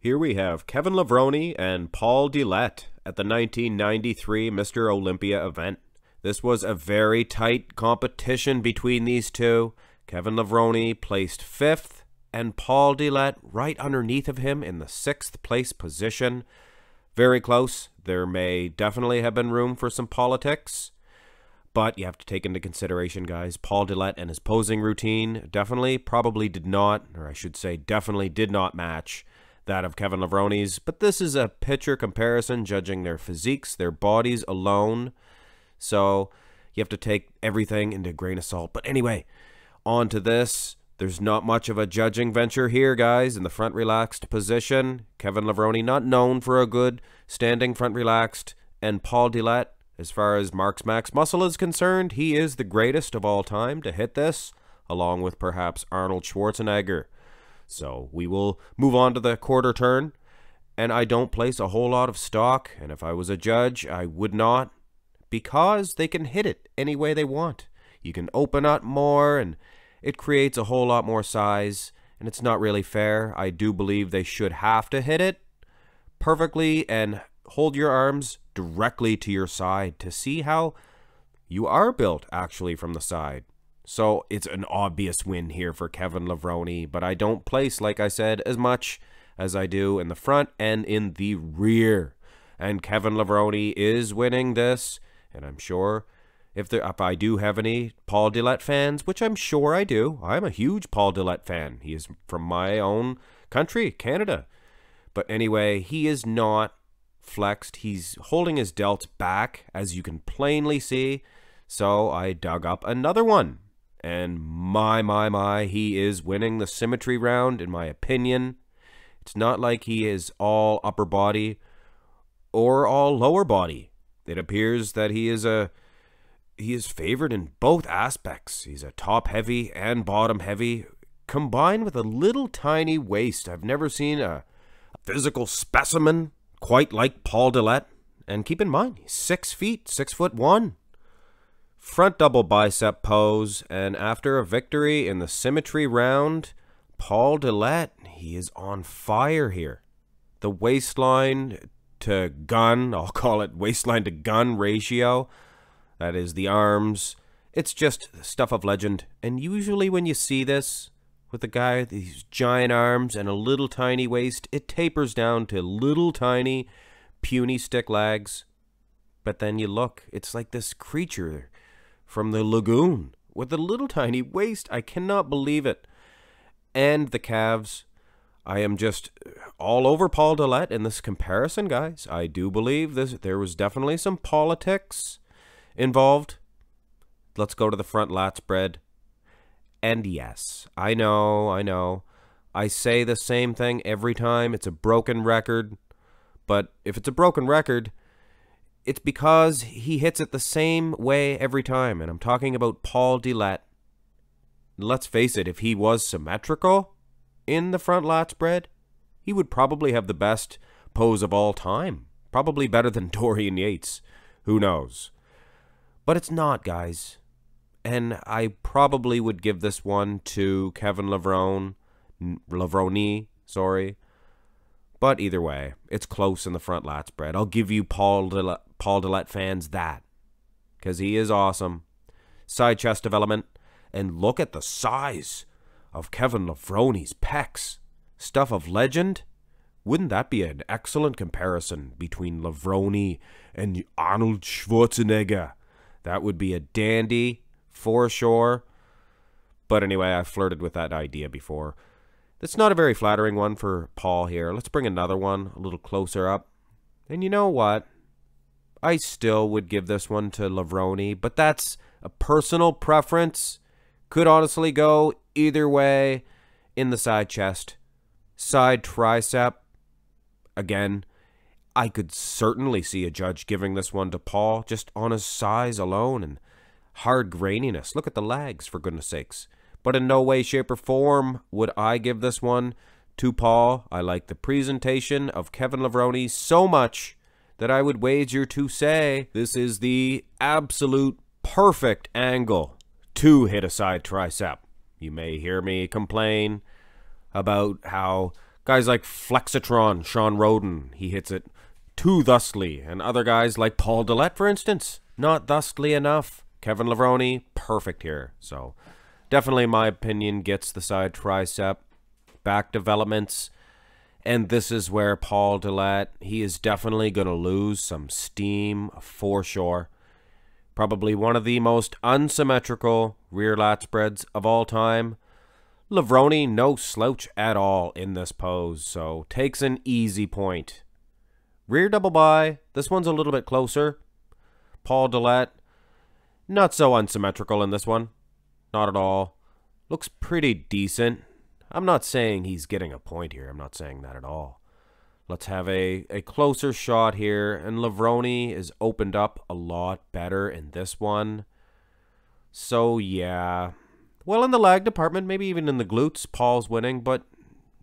Here we have Kevin Levrone and Paul Dillett at the 1993 Mr. Olympia event. This was a very tight competition between these two. Kevin Levrone placed 5th and Paul Dillett right underneath of him in the 6th place position. Very close. There may definitely have been room for some politics. But you have to take into consideration, guys, Paul Dillett and his posing routine probably did not, or I should say definitely did not match that of Kevin Levrone's. But this is a picture comparison, judging their physiques, their bodies alone. So you have to take everything into a grain of salt. But anyway, on to this. There's not much of a judging venture here, guys. In the front relaxed position, Kevin Levrone not known for a good standing front relaxed, and Paul Dillett, as far as Mark's Max Muscle is concerned, he is the greatest of all time to hit this, along with perhaps Arnold Schwarzenegger. So we will move on to the quarter turn, and I don't place a whole lot of stock, and if I was a judge, I would not, because they can hit it any way they want. You can open up more, and it creates a whole lot more size, and it's not really fair. I do believe they should have to hit it perfectly and hold your arms directly to your side to see how you are built actually from the side. So it's an obvious win here for Kevin Levrone, but I don't place, like I said, as much as I do in the front and in the rear. And Kevin Levrone is winning this, and I'm sure if I do have any Paul Dillett fans, which I'm sure I do, I'm a huge Paul Dillett fan. He is from my own country, Canada. But anyway, he is not flexed. He's holding his delts back, as you can plainly see. So I dug up another one. And my, he is winning the symmetry round, in my opinion. It's not like he is all upper body or all lower body. It appears that he is favored in both aspects. He's a top heavy and bottom heavy, combined with a little tiny waist. I've never seen a physical specimen quite like Paul Dillett. And keep in mind, he's 6 feet, 6'1". Front double bicep pose, and after a victory in the symmetry round, Paul Dillett, he is on fire here. The waistline to gun, I'll call it waistline to gun ratio, that is the arms, it's just stuff of legend. And usually when you see this with a guy with these giant arms and a little tiny waist, it tapers down to little tiny puny stick legs. But then you look, it's like this creature from the lagoon with a little tiny waist. I cannot believe it. And the calves, I am just all over Paul Dillett in this comparison, guys. I do believe there was definitely some politics involved. Let's go to the front lat spread. And yes, I know. I say the same thing every time. It's a broken record. But if it's a broken record, it's because he hits it the same way every time. And I'm talking about Paul Dillett. Let's face it, if he was symmetrical in the front lat spread, he would probably have the best pose of all time. Probably better than Dorian Yates. Who knows? But it's not, guys. And I probably would give this one to Kevin Levrone, sorry. But either way, it's close in the front lat spread. I'll give you Paul Dillett fans that, because he is awesome. Side chest development, and look at the size of Kevin Levrone's pecs. Stuff of legend. Wouldn't that be an excellent comparison between Levrone and Arnold Schwarzenegger? That would be a dandy, for sure. But anyway, I flirted with that idea before. That's not a very flattering one for Paul here. Let's bring another one a little closer up. And you know what? I still would give this one to Levrone, but that's a personal preference. Could honestly go either way in the side chest. Side tricep. Again, I could certainly see a judge giving this one to Paul just on his size alone and hard graininess. Look at the legs, for goodness sakes. But in no way, shape, or form would I give this one to Paul. I like the presentation of Kevin Levrone so much that I would wager to say this is the absolute perfect angle to hit a side tricep. You may hear me complain about how Guys like Flexitron, Sean Roden, he hits it too thusly. And other guys like Paul Dillett, for instance, not thusly enough. Kevin Levrone, perfect here. So definitely, in my opinion, gets the side tricep. Back developments. And this is where Paul Dillett, he is definitely going to lose some steam for sure. Probably one of the most unsymmetrical rear lat spreads of all time. Levrone, no slouch at all in this pose, so takes an easy point. Rear double by, this one's a little bit closer. Paul Dillett, not so unsymmetrical in this one. Not at all. Looks pretty decent. I'm not saying he's getting a point here. I'm not saying that at all. Let's have a closer shot here. And Levrone is opened up a lot better in this one. So, yeah. Well, in the lag department, maybe even in the glutes, Paul's winning. But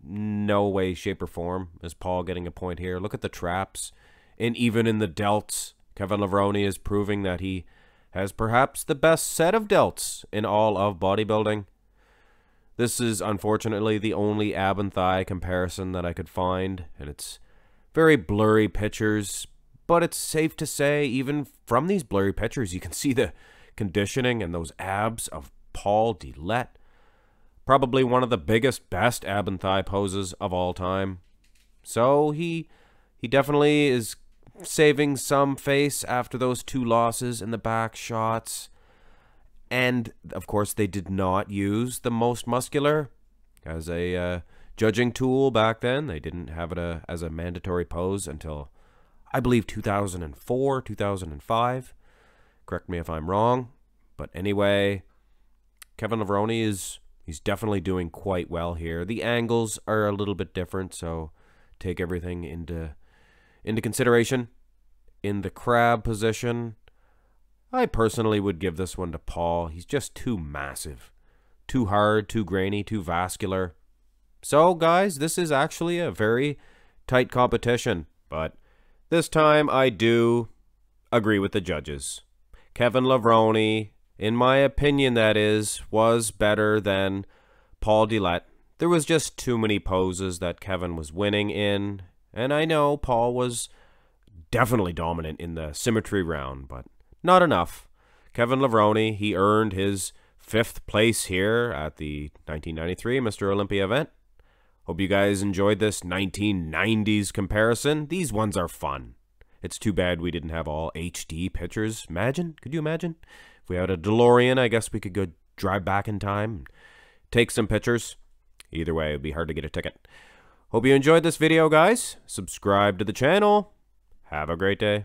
no way, shape, or form is Paul getting a point here. Look at the traps. And even in the delts, Kevin Levrone is proving that he has perhaps the best set of delts in all of bodybuilding. This is, unfortunately, the only ab and thigh comparison that I could find, and it's very blurry pictures, but it's safe to say, even from these blurry pictures, you can see the conditioning and those abs of Paul Dillett. Probably one of the biggest, best ab and thigh poses of all time. So he definitely is saving some face after those 2 losses in the back shots. And, of course, they did not use the most muscular as a judging tool back then. They didn't have it as a mandatory pose until, I believe, 2004, 2005. Correct me if I'm wrong. But anyway, Kevin Levrone he's definitely doing quite well here. The angles are a little bit different, so take everything into consideration. In the crab position, I personally would give this one to Paul. He's just too massive. Too hard, too grainy, too vascular. So, guys, this is actually a very tight competition. But this time, I do agree with the judges. Kevin Levrone, in my opinion that is, was better than Paul Dillett. There was just too many poses that Kevin was winning in. And I know Paul was definitely dominant in the symmetry round, but not enough. Kevin Levrone, he earned his 5th place here at the 1993 Mr. Olympia event. Hope you guys enjoyed this 1990s comparison. These ones are fun. It's too bad we didn't have all HD pictures. Could you imagine? If we had a DeLorean, I guess we could go drive back in time and take some pictures. Either way, it would be hard to get a ticket. Hope you enjoyed this video, guys. Subscribe to the channel. Have a great day.